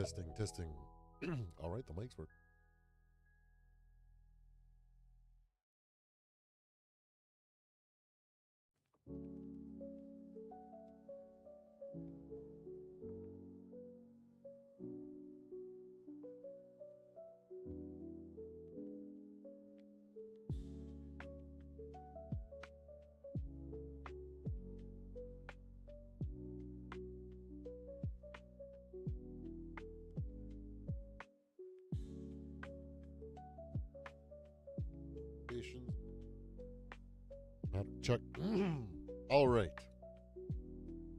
Testing, testing. All right, the mics work. Patience. Have to check. All right.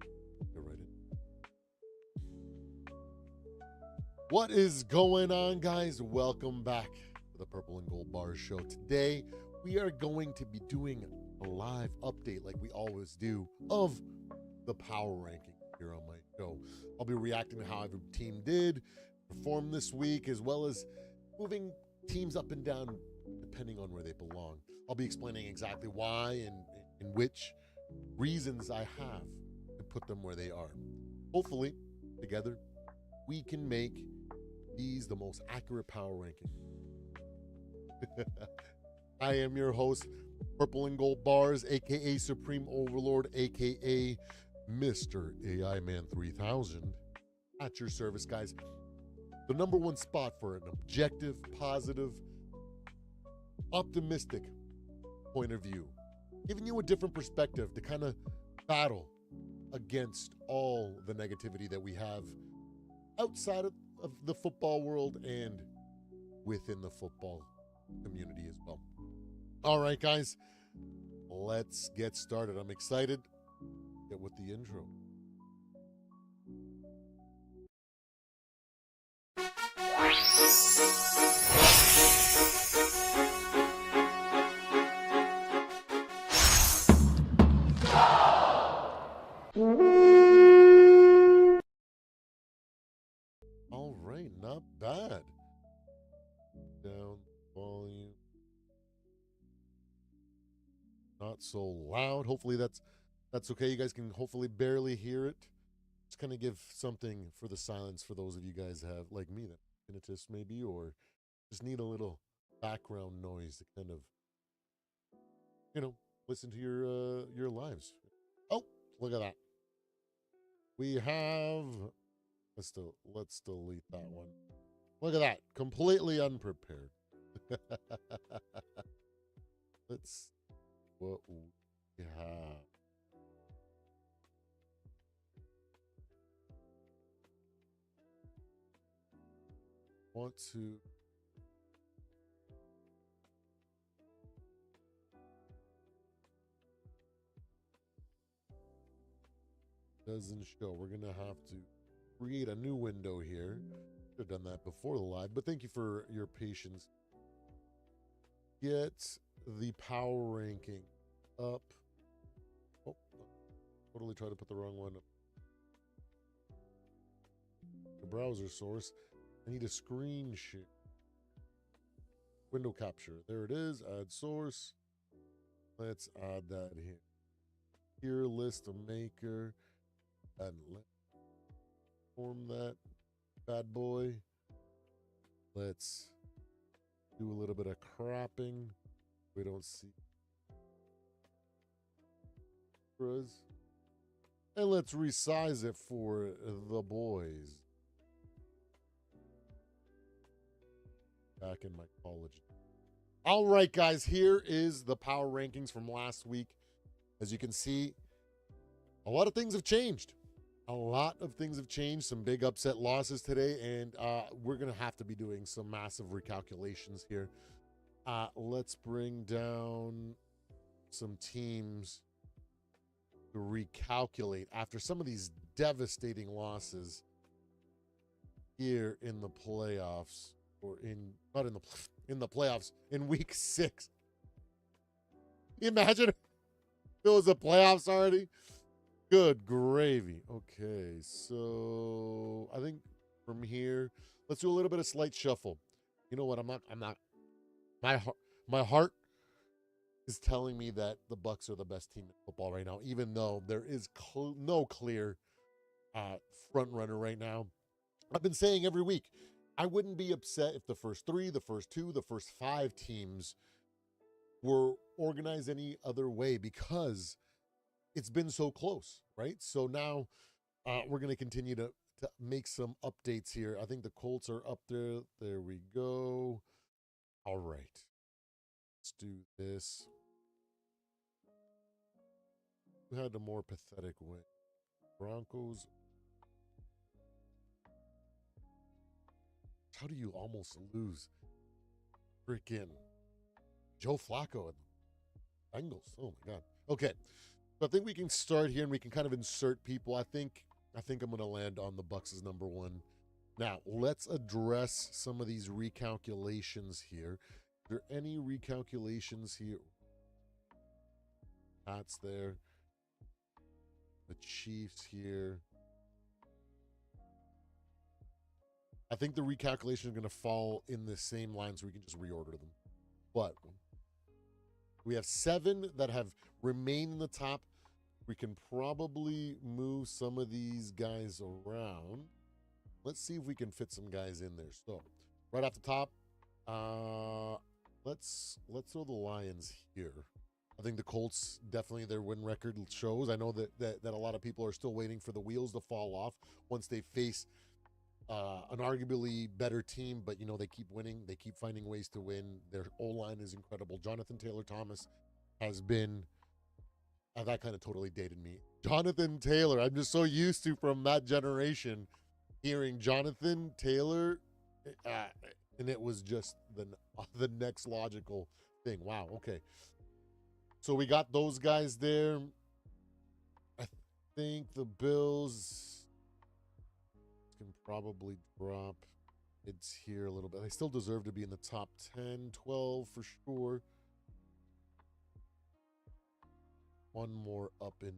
Get right in. What is going on, guys? Welcome back to the Purple and Gold Bars show. Today, we are going to be doing a live update, like we always do, of the power ranking here on my show. I'll be reacting to how every team did perform this week, as well as moving teams up and down depending on where they belong. I'll be explaining exactly why and which reasons I have to put them where they are. Hopefully, together, we can make these the most accurate power ranking. I am your host, Purple and Gold Bars, aka Supreme Overlord, aka Mr. AI Man 3000. At your service, guys. The number one spot for an objective, positive, optimistic point of view, giving you a different perspective to kind of battle against all the negativity that we have outside of the football world and within the football community as well. All right, guys, let's get started. I'm excited. Get with the intro. All right, not bad. Down volume. Not so loud. Hopefully that's okay. You guys can hopefully barely hear it. Just kind of give something for the silence for those of you guys have, like me, that tinnitus maybe, or just need a little background noise to kind of, listen to your lives. Oh, look at that. We have let's delete that one. Look at that. Completely unprepared. Let's what we have. Want to doesn't show. We're gonna have to create a new window here. Should have done that before the live, but thank you for your patience. Get the power ranking up. Oh, totally tried to put the wrong one up. The browser source. I need a screen share. Window capture. There it is. Add source. Let's add that here. Here, list a maker. And let's form that bad boy. Let's do a little bit of cropping. We don't see. And let's resize it for the boys. Back in my college. All right, guys, here is the power rankings from last week. As you can see, a lot of things have changed. A lot of things have changed. Some big upset losses today, and we're going to have to be doing some massive recalculations here. Let's bring down some teams to recalculate after some of these devastating losses here in the playoffs, or not in the playoffs, in week 6. Imagine if it was the playoffs already. Good gravy. Okay, so I think from here, let's do a little bit of slight shuffle. You know what? I'm not. My heart is telling me that the Bucks are the best team in football right now, even though there is no clear front runner right now. I've been saying every week, I wouldn't be upset if the first three, the first two, the first five teams were organized any other way because it's been so close, right? So now we're going to continue to make some updates here. I think the Colts are up there. There we go. All right. Let's do this. Who had the more pathetic win? Broncos. How do you almost lose? Freaking Joe Flacco and the Bengals. Oh my God. Okay. So I think we can start here and we can kind of insert people. I think I'm going to land on the Bucks as number one. Now, let's address some of these recalculations here. Are there any recalculations here? Pats there. The Chiefs here. I think the recalculation is going to fall in the same line so we can just reorder them. But we have 7 that have remained in the top. We can probably move some of these guys around. Let's see if we can fit some guys in there. So, right off the top, let's throw the Lions here. I think the Colts, definitely their win record shows. I know that a lot of people are still waiting for the wheels to fall off once they face an arguably better team, but you know, they keep winning. They keep finding ways to win. Their O-line is incredible. Jonathan Taylor-Thomas has been that kind of totally dated me. Jonathan Taylor, I'm just so used to from that generation hearing Jonathan Taylor, and it was just the next logical thing. Wow, okay. So we got those guys there. I think the Bills can probably drop. It's here a little bit. They still deserve to be in the top 10, 12 for sure. One more up in.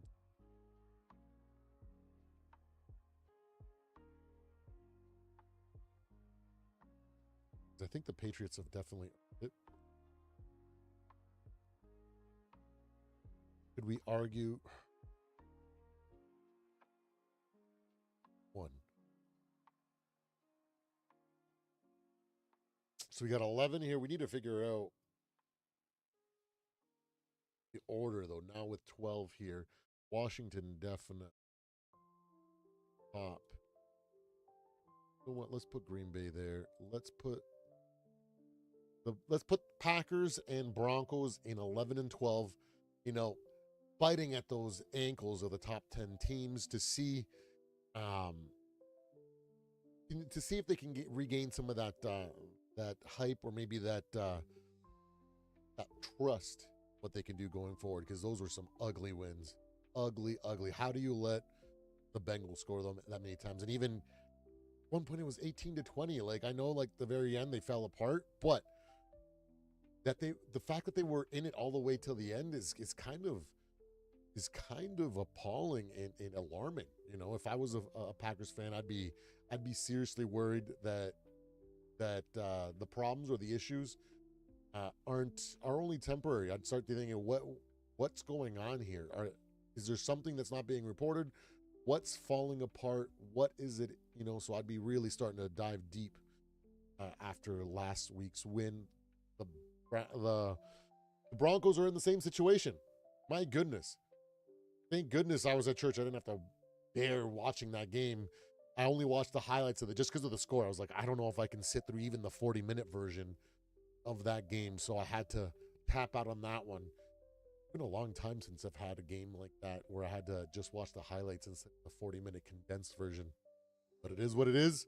I think the Patriots have definitely earned it. Could we argue one? So we got 11 here. We need to figure out the order, though. Now with 12 here. Washington definite top. You know what? Let's put Green Bay there. Let's put Packers and Broncos in 11 and 12. You know, fighting at those ankles of the top 10 teams to see if they can regain some of that hype, or maybe that trust what they can do going forward, because those were some ugly wins. Ugly. How do you let the Bengals score them that many times? And even one point it was 18-20. Like, I know, like, the very end they fell apart, but the fact that they were in it all the way till the end is kind of appalling and alarming. You know, if I was a Packers fan, I'd be seriously worried that the problems or the issues are only temporary. I'd start thinking, what's going on here? Is there something that's not being reported? What's falling apart? What is it? You know, so I'd be really starting to dive deep after last week's win. The Broncos are in the same situation. My goodness. Thank goodness I was at church. I didn't have to bear watching that game. I only watched the highlights of it just because of the score. I was like, I don't know if I can sit through even the 40-minute version of that game. So I had to tap out on that one. It's been a long time since I've had a game like that where I had to just watch the highlights instead of the 40-minute condensed version. But it is what it is.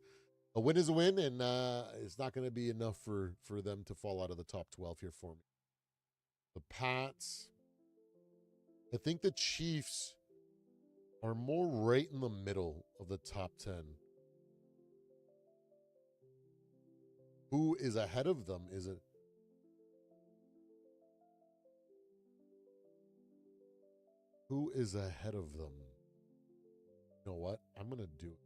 A win is a win, and it's not going to be enough for them to fall out of the top 12 here for me. The Pats. I think the Chiefs are more right in the middle of the top 10. Who is ahead of them? Is it? Who is ahead of them? You know what? I'm going to do it.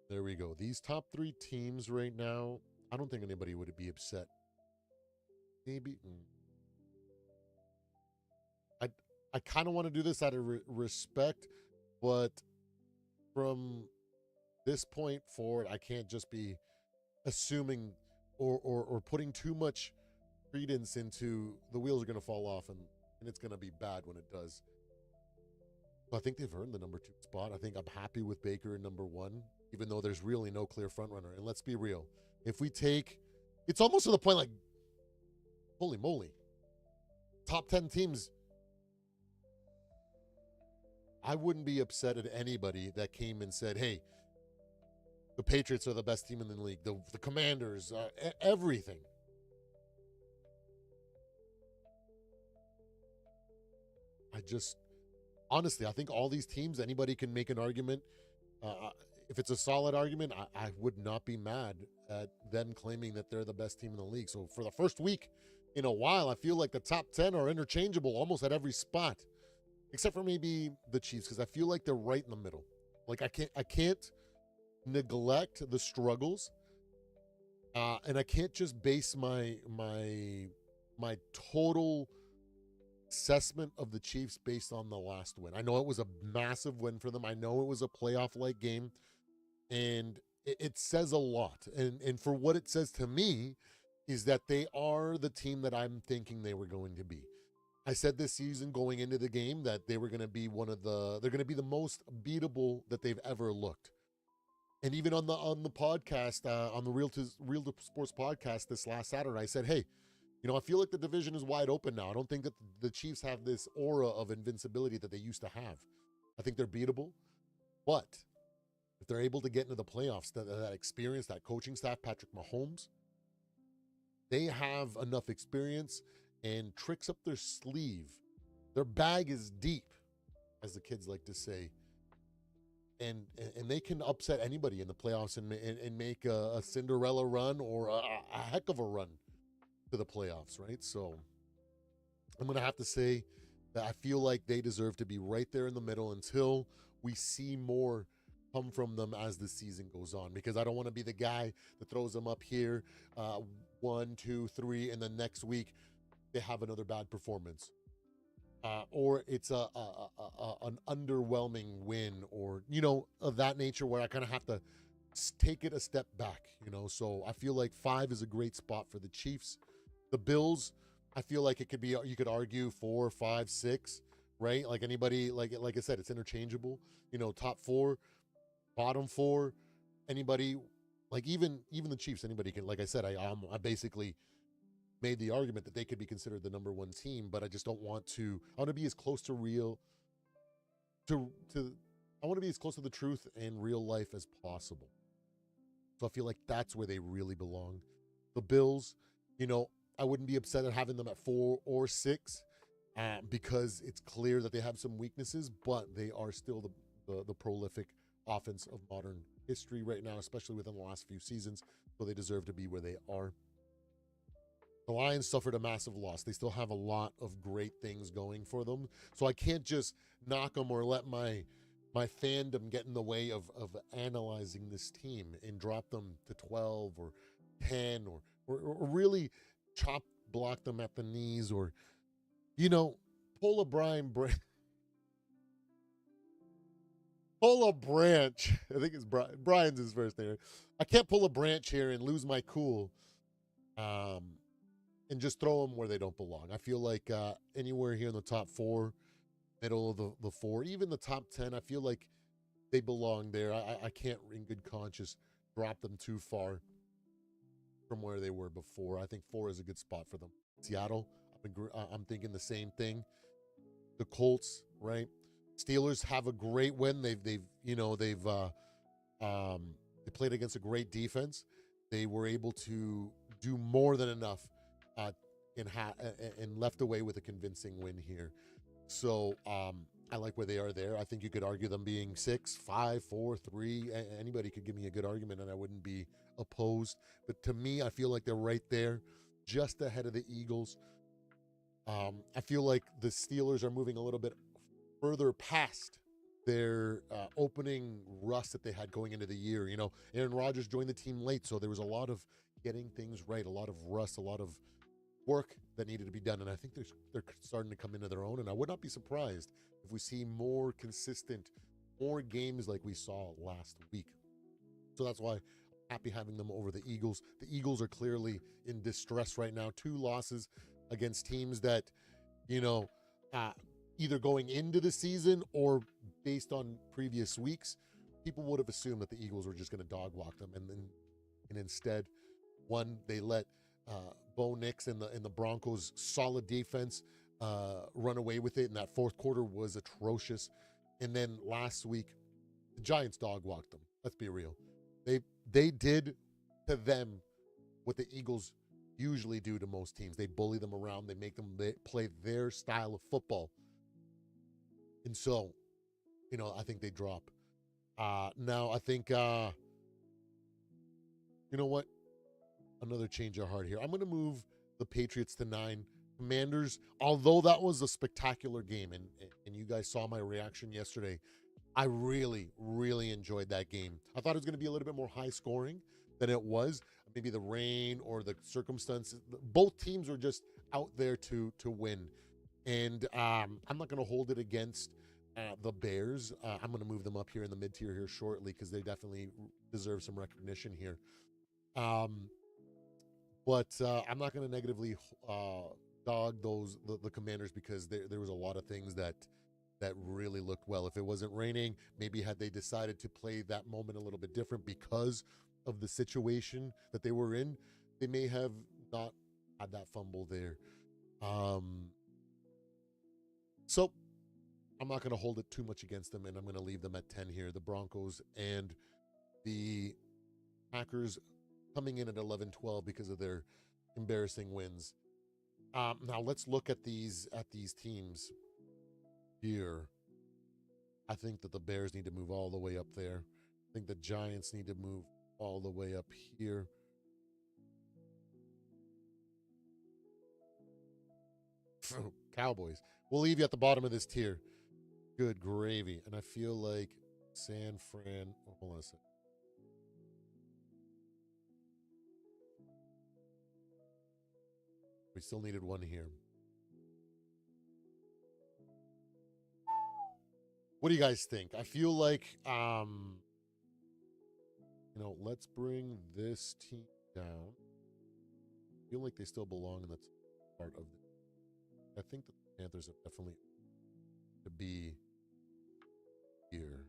There we go. These top 3 teams right now, I don't think anybody would be upset. Maybe. I kind of want to do this out of respect, but from this point forward, I can't just be assuming or putting too much credence into the wheels are going to fall off and it's going to be bad when it does. So I think they've earned the number 2 spot. I think I'm happy with Baker in number 1, even though there's really no clear front runner. And let's be real. If we take, it's almost to the point like, holy moly, top 10 teams, I wouldn't be upset at anybody that came and said, hey, the Patriots are the best team in the league, the Commanders, everything. Honestly, I think all these teams, anybody can make an argument. If it's a solid argument, I would not be mad at them claiming that they're the best team in the league. So for the first week in a while, I feel like the top 10 are interchangeable almost at every spot, except for maybe the Chiefs, because I feel like they're right in the middle. Like I can't neglect the struggles, and I can't just base my total assessment of the Chiefs based on the last win. I know it was a massive win for them. I know it was a playoff-like game, and it says a lot. And for what it says to me is that they are the team that I'm thinking they were going to be. I said this season going into the game that they were going to be they're going to be the most beatable that they've ever looked. And even on the podcast, on the Real to Sports podcast this last Saturday, I said, hey, I feel like the division is wide open now. I don't think that the Chiefs have this aura of invincibility that they used to have. I think they're beatable. But if they're able to get into the playoffs, that experience, that coaching staff, Patrick Mahomes, they have enough experience and tricks up their sleeve. Their bag is deep, as the kids like to say. And they can upset anybody in the playoffs and make a Cinderella run or a heck of a run to the playoffs, right? So I'm going to have to say that I feel like they deserve to be right there in the middle until we see more come from them as the season goes on, because I don't want to be the guy that throws them up here 1, 2, 3, and then next week they have another bad performance. Or it's an underwhelming win or, of that nature where I kind of have to take it a step back, So I feel like 5 is a great spot for the Chiefs. The Bills, I feel like it could be, you could argue 4, 5, 6, right? Like anybody, like I said, it's interchangeable. Top 4, bottom 4, anybody, like even the Chiefs, anybody can. Like I said, I basically made the argument that they could be considered the number 1 team, but I just don't want to. I want to be as close to real to I want to be as close to the truth and real life as possible. So I feel like that's where they really belong. The Bills, I wouldn't be upset at having them at 4 or 6 because it's clear that they have some weaknesses, but they are still the prolific offense of modern history right now, especially within the last few seasons. So they deserve to be where they are. The Lions suffered a massive loss. They still have a lot of great things going for them. So I can't just knock them or let my fandom get in the way of analyzing this team and drop them to 12 or 10 or really block them at the knees or, pull a pull a branch. I think it's Brian's his first name. I can't pull a branch here and lose my cool and just throw them where they don't belong. I feel like anywhere here in the top 4, middle of the 4, even the top 10, I feel like they belong there. I can't in good conscience drop them too far from where they were before. I think 4 is a good spot for them. Seattle, I'm thinking the same thing. The Colts, right? Steelers have a great win. They played against a great defense. They were able to do more than enough and left away with a convincing win here. So I like where they are there. I think you could argue them being 6, 5, 4, 3. Anybody could give me a good argument and I wouldn't be opposed. But to me, I feel like they're right there, just ahead of the Eagles. I feel like the Steelers are moving a little bit further past their opening rust that they had going into the year. Aaron Rodgers joined the team late, so there was a lot of getting things right, a lot of rust, a lot of work that needed to be done. And I think they're starting to come into their own. And I would not be surprised if we see more consistent, more games like we saw last week. So that's why I'm happy having them over the Eagles. The Eagles are clearly in distress right now. 2 losses against teams that, you know, uh, either going into the season or based on previous weeks, people would have assumed that the Eagles were just going to dog walk them. And instead, one, they let Bo Nix and the Broncos' solid defense run away with it, and that fourth quarter was atrocious. And then last week, the Giants dog walked them. Let's be real. They did to them what the Eagles usually do to most teams. They bully them around. They make them play their style of football. And so, I think they drop. Now, I think, you know what? Another change of heart here. I'm going to move the Patriots to 9. Commanders, although that was a spectacular game, and you guys saw my reaction yesterday, I really, really enjoyed that game. I thought it was going to be a little bit more high scoring than it was. Maybe the rain or the circumstances. Both teams were just out there to win. And I'm not going to hold it against the Bears. I'm going to move them up here in the mid-tier here shortly because they definitely deserve some recognition here. But I'm not going to negatively dog the Commanders because there was a lot of things that really looked well. If it wasn't raining, maybe had they decided to play that moment a little bit different because of the situation that they were in, they may have not had that fumble there. So I'm not going to hold it too much against them, and I'm going to leave them at 10 here. The Broncos and the Packers coming in at 11-12 because of their embarrassing wins. Now let's look at these teams here. I think that the Bears need to move all the way up there. I think the Giants need to move all the way up here. Cowboys. We'll leave you at the bottom of this tier. Good gravy. And I feel like San Fran. Oh, hold on a second. We still needed one here. What do you guys think? I feel like, let's bring this team down. I feel like they still belong, and that's part of it. I think the Panthers have definitely to be here.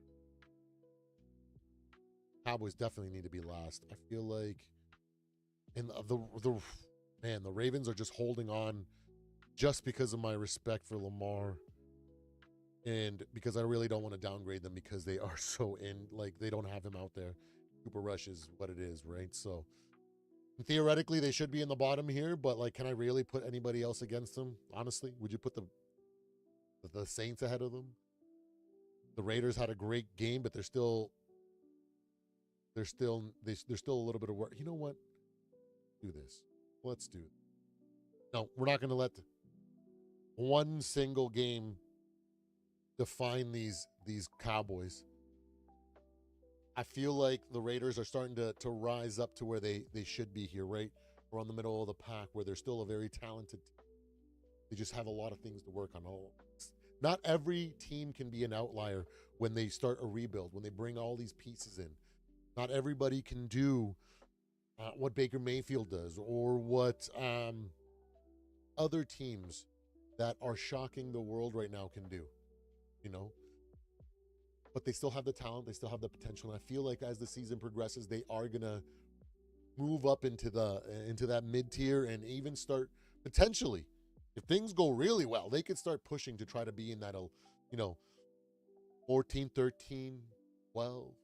Cowboys definitely need to be last. I feel like, and the Ravens are just holding on just because of my respect for Lamar. And because I really don't want to downgrade them because they are so they don't have him out there. Cooper Rush is what it is, right? So theoretically, they should be in the bottom here, but can I really put anybody else against them? Honestly, would you put the Saints ahead of them? The Raiders had a great game, but they're still a little bit of work. You know what? Do this. Let's do it. No, we're not going to let one single game define these Cowboys. I feel like the Raiders are starting to rise up to where they should be here, right? We're on the middle of the pack where they're still a very talented team. They just have a lot of things to work on. Not every team can be an outlier when they start a rebuild, when they bring all these pieces in. Not everybody can do what Baker Mayfield does or what other teams that are shocking the world right now can do, But they still have the talent. They still have the potential. And I feel like as the season progresses, they are going to move up into that mid-tier and even start potentially, if things go really well, they could start pushing to try to be in that, 14, 13, 12,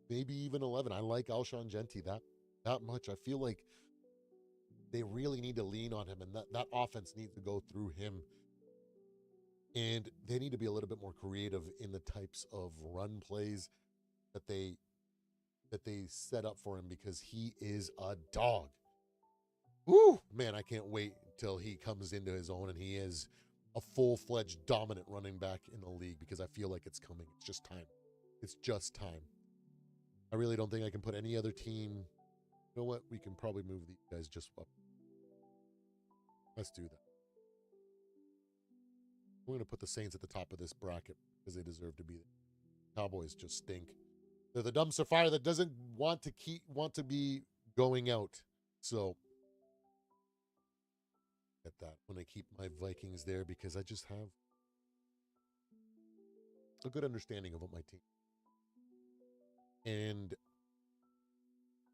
maybe even 11. I like Alshon Jenti that much. I feel like they really need to lean on him, and that offense needs to go through him. And they need to be a little bit more creative in the types of run plays that they set up for him because he is a dog. Woo! Man, I can't wait until he comes into his own and he is a full-fledged dominant running back in the league because I feel like it's coming. It's just time. It's just time. I really don't think I can put any other team. You know what? We can probably move these guys just up. Let's do that. We're going to put the Saints at the top of this bracket because they deserve to be there. Cowboys just stink. They're the dumpster fire that doesn't want to be going out. So get that when I keep my Vikings there because I just have a good understanding of what my team and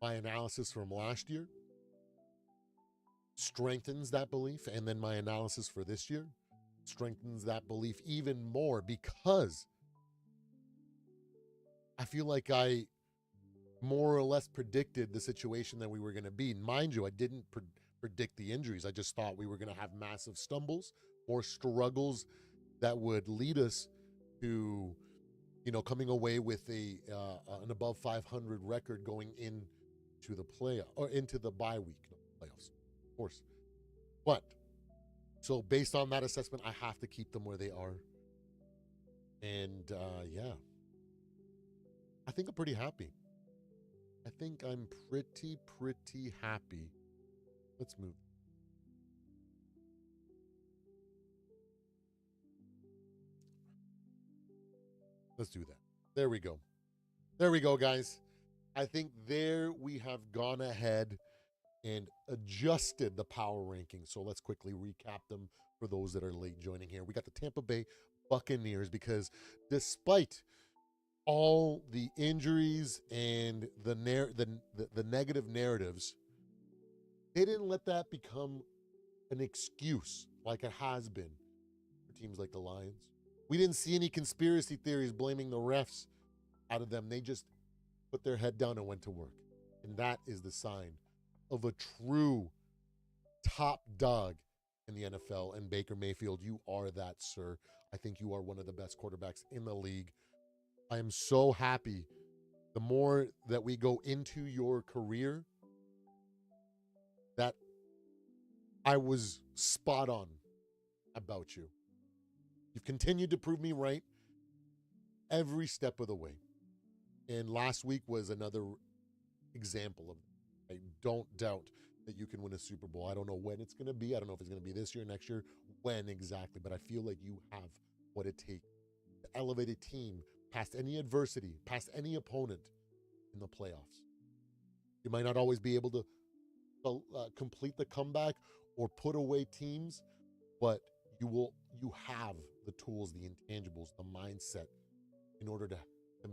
my analysis from last year strengthens that belief, and then my analysis for this year strengthens that belief even more because I feel like I more or less predicted the situation that we were going to be. Mind you, I didn't predict the injuries. I just thought we were going to have massive stumbles or struggles that would lead us to, coming away with an above 500 record going into the playoff or into the bye week, playoffs, of course. But so based on that assessment, I have to keep them where they are. And yeah, I think I'm pretty happy. I think I'm pretty happy. Let's move. Let's do that. There we go. There we go, guys. I think there we have gone ahead and adjusted the power rankings. So let's quickly recap them for those that are late joining here. We got the Tampa Bay Buccaneers because despite all the injuries and the negative narratives, they didn't let that become an excuse like it has been for teams like the Lions. We didn't see any conspiracy theories blaming the refs out of them. They just put their head down and went to work. And that is the sign of a true top dog in the NFL. And Baker Mayfield, you are that, sir. I think you are one of the best quarterbacks in the league. I am so happy. The more that we go into your career, that I was spot on about you. You've continued to prove me right every step of the way. And last week was another example of it. I don't doubt that you can win a Super Bowl. I don't know when it's going to be. I don't know if it's going to be this year, next year, when exactly. But I feel like you have what it takes to elevate a team past any adversity, past any opponent in the playoffs. You might not always be able to complete the comeback or put away teams, but you have the tools, the intangibles, the mindset in order to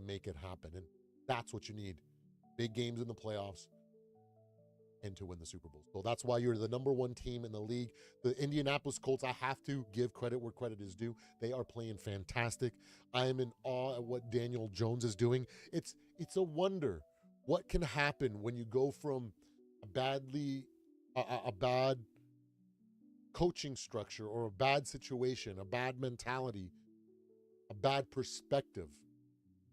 make it happen. And that's what you need. Big games in the playoffs and to win the Super Bowl. So that's why you're the number one team in the league. The Indianapolis Colts, I have to give credit where credit is due. They are playing fantastic. I am in awe at what Daniel Jones is doing. It's a wonder what can happen when you go from a bad coaching structure or a bad situation, a bad mentality, a bad perspective,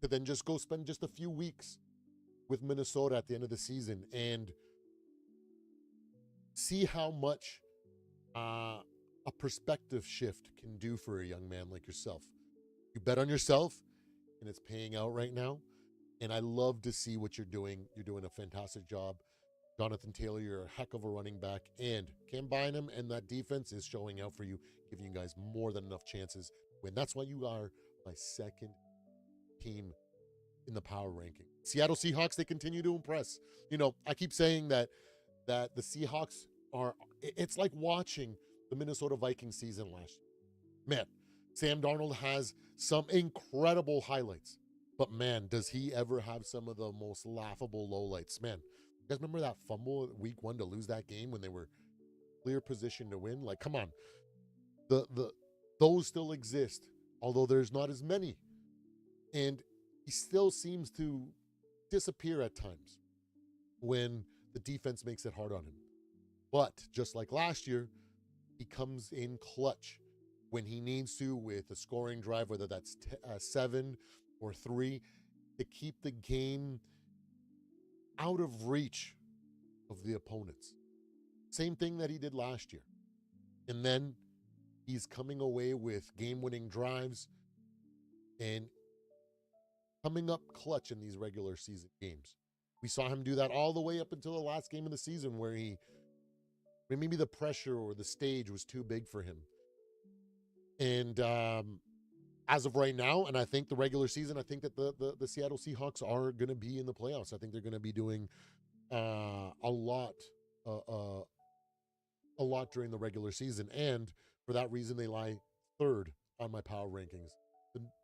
to then just go spend just a few weeks with Minnesota at the end of the season and see how much a perspective shift can do for a young man like yourself. You bet on yourself, and it's paying out right now. And I love to see what you're doing. You're doing a fantastic job. Jonathan Taylor, you're a heck of a running back. And Cam Bynum and that defense is showing out for you, giving you guys more than enough chances to win. That's why you are my second team in the power ranking. Seattle Seahawks, they continue to impress. I keep saying that the Seahawks it's like watching the Minnesota Vikings season last year. Man, Sam Darnold has some incredible highlights, but man, does he ever have some of the most laughable lowlights. Man, you guys remember that fumble week 1 to lose that game when they were clear position to win? Like, come on. Those still exist, although there's not as many. And he still seems to disappear at times when the defense makes it hard on him. But just like last year, he comes in clutch when he needs to with a scoring drive, whether that's 7 or 3, to keep the game out of reach of the opponents. Same thing that he did last year. And then he's coming away with game-winning drives and coming up clutch in these regular season games. We saw him do that all the way up until the last game of the season where maybe the pressure or the stage was too big for him. And as of right now. And I think the regular season, I think that the Seattle Seahawks are going to be in the playoffs. I think they're going to be doing a lot, uh, uh, a lot during the regular season, and for that reason, they lie third on my power rankings.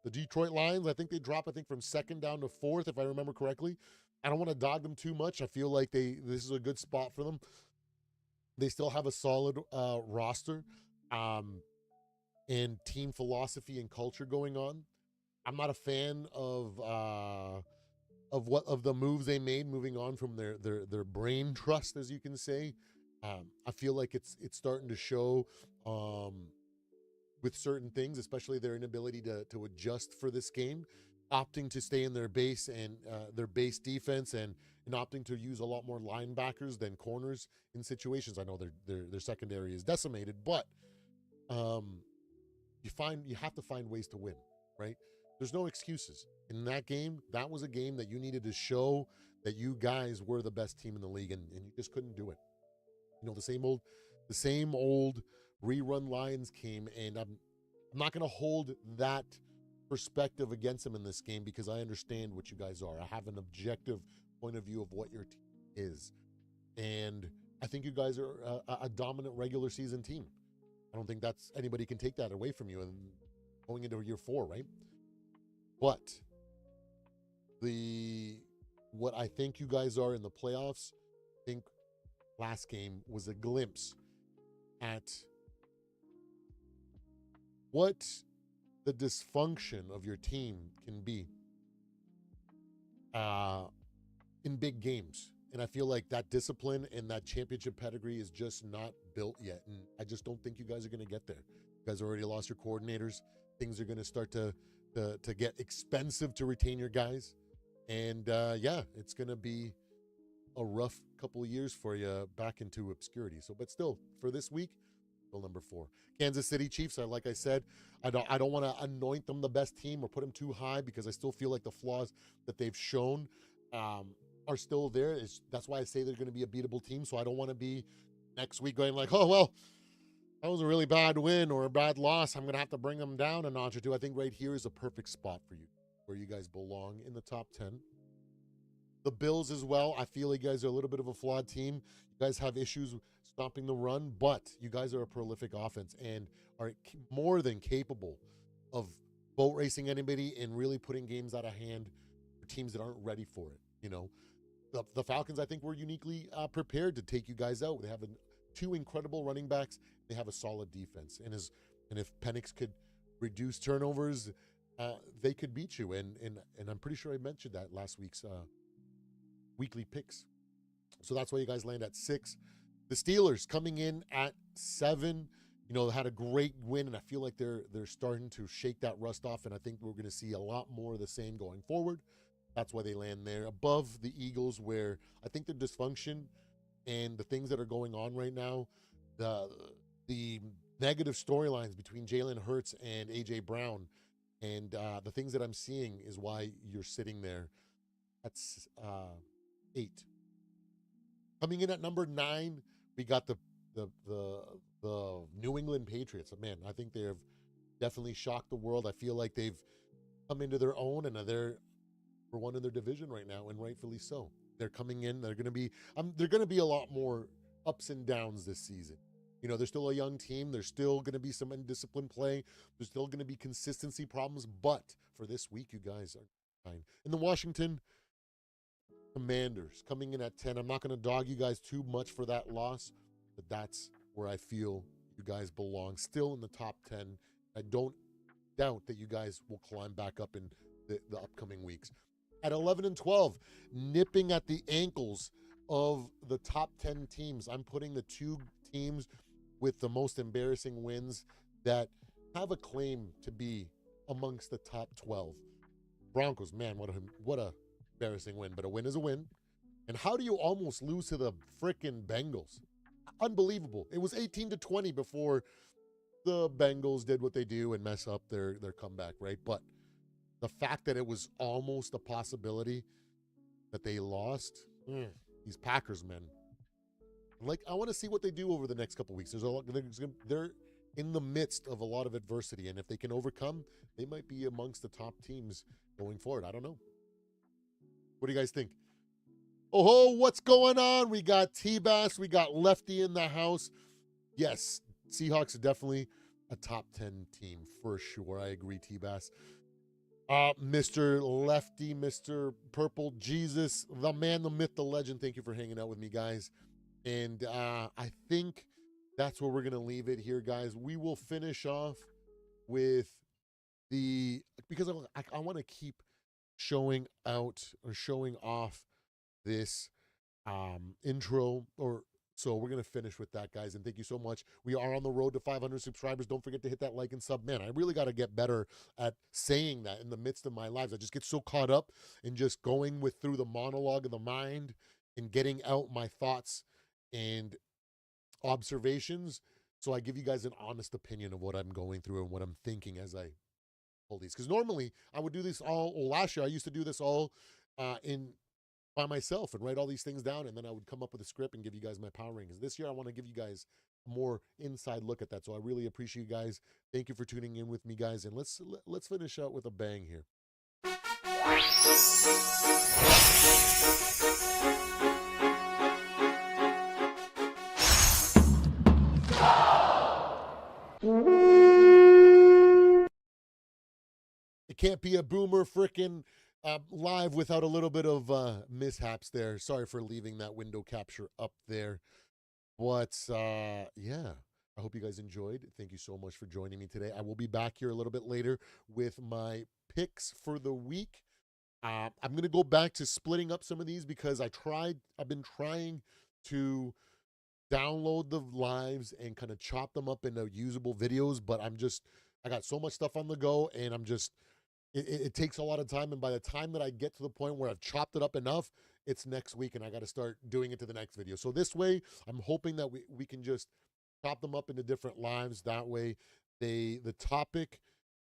The Detroit Lions, I think they drop, I think from second down to fourth, if I remember correctly. I don't want to dog them too much. I feel like this is a good spot for them. They still have a solid roster, um, and team philosophy and culture going on. I'm not a fan of what of the moves they made, moving on from their brain trust, as you can say. I feel like it's starting to show with certain things, especially their inability to adjust for this game, opting to stay in their base and their base defense, and opting to use a lot more linebackers than corners in situations. I know their secondary is decimated, but um, you have to find ways to win, right? There's no excuses. In that game, that was a game that you needed to show that you guys were the best team in the league, and you just couldn't do it. You know, the same old rerun Lions came, and I'm not going to hold that perspective against them in this game because I understand what you guys are. I have an objective point of view of what your team is, and I think you guys are a dominant regular season team. I don't think that's anybody can take that away from you and going into year 4, right? But the what I think you guys are in the playoffs, I think last game was a glimpse at what the dysfunction of your team can be uh, in big games. And I feel like that discipline and that championship pedigree is just not built yet. And I just don't think you guys are going to get there. You guys already lost your coordinators. Things are going to start to get expensive to retain your guys. And yeah, it's going to be a rough couple of years for you back into obscurity. So, but still, for this week, still number 4. Kansas City Chiefs. Like I said, I don't want to anoint them the best team or put them too high because I still feel like the flaws that they've shown are still there. That's why I say they're going to be a beatable team. So I don't want to be next week going like, oh well, that was a really bad win or a bad loss. I'm going to have to bring them down a notch or two. I think right here is a perfect spot for you, where you guys belong in the top 10. The Bills as well. I feel like you guys are a little bit of a flawed team. You guys have issues stopping the run, but you guys are a prolific offense and are more than capable of boat racing anybody and really putting games out of hand for teams that aren't ready for it. You know, the Falcons, I think, were uniquely prepared to take you guys out. They have 2 incredible running backs. They have a solid defense, and if Penix could reduce turnovers, they could beat you. And I'm pretty sure I mentioned that last week's weekly picks. So that's why you guys land at 6. The Steelers coming in at 7. You know, had a great win, and I feel like they're starting to shake that rust off, and I think we're going to see a lot more of the same going forward. That's why they land there above the Eagles, where I think the dysfunction and the things that are going on right now, the negative storylines between Jalen Hurts and A.J. Brown, and the things that I'm seeing is why you're sitting there at 8. Coming in at number 9, we got the New England Patriots. Man, I think they have definitely shocked the world. I feel like they've come into their own, and they're for one in their division right now, and rightfully so. They're coming in. They're going to be a lot more ups and downs this season. You know, they're still a young team. There's still going to be some indisciplined play. There's still going to be consistency problems. But for this week, you guys are fine. And the Washington Commanders coming in at 10. I'm not going to dog you guys too much for that loss, but that's where I feel you guys belong. Still in the top 10. I don't doubt that you guys will climb back up in the upcoming weeks. At 11 and 12, nipping at the ankles of the top 10 teams, I'm putting the 2 teams with the most embarrassing wins that have a claim to be amongst the top 12. Broncos, man, what a embarrassing win, but a win is a win. And how do you almost lose to the frickin' Bengals? Unbelievable. It was 18-20 before the Bengals did what they do and mess up their comeback, right? But the fact that it was almost a possibility that they lost, these Packers, man. Like, I want to see what they do over the next couple weeks. There's a lot. in the midst of a lot of adversity. And if they can overcome, they might be amongst the top teams going forward. I don't know. What do you guys think? Oh, what's going on? We got T-Bass. We got Lefty in the house. Yes, Seahawks are definitely a top 10 team for sure. I agree, T-Bass. Mr. Lefty, Mr. Purple Jesus, the man, the myth, the legend. Thank you for hanging out with me, guys. And I think that's where we're going to leave it here, guys. We will finish off with because I want to keep showing out or showing off this intro. Or so we're going to finish with that, guys. And thank you so much. We are on the road to 500 subscribers. Don't forget to hit that like and sub. Man, I really got to get better at saying that in the midst of my lives. I just get so caught up in just going through the monologue of the mind and getting out my thoughts and observations. So I give you guys an honest opinion of what I'm going through and what I'm thinking as I pull these. Because normally I would do this all, last year I used to do this all in by myself and write all these things down, and then I would come up with a script and give you guys my power rankings. This year I want to give you guys a more inside look at that. So I really appreciate you guys. Thank you for tuning in with me, guys, and let's finish out with a bang here. It can't be a boomer frickin' live without a little bit of mishaps there. Sorry for leaving that window capture up there. But yeah, I hope you guys enjoyed. Thank you so much for joining me today. I will be back here a little bit later with my picks for the week. I'm going to go back to splitting up some of these because I've been trying to download the lives and kind of chop them up into usable videos, but I got so much stuff on the go, and it takes a lot of time. And by the time that I get to the point where I've chopped it up enough, it's next week and I got to start doing it to the next video. So this way, I'm hoping that we can just chop them up into different lives. That way, the topic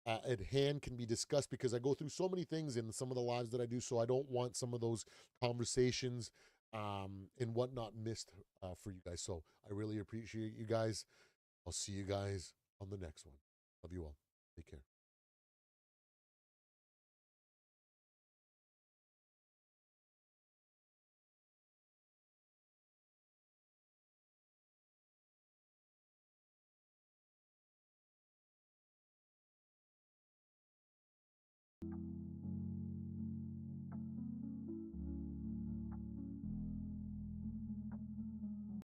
at hand can be discussed, because I go through so many things in some of the lives that I do. So I don't want some of those conversations and whatnot missed for you guys. So I really appreciate you guys. I'll see you guys on the next one. Love you all. Take care.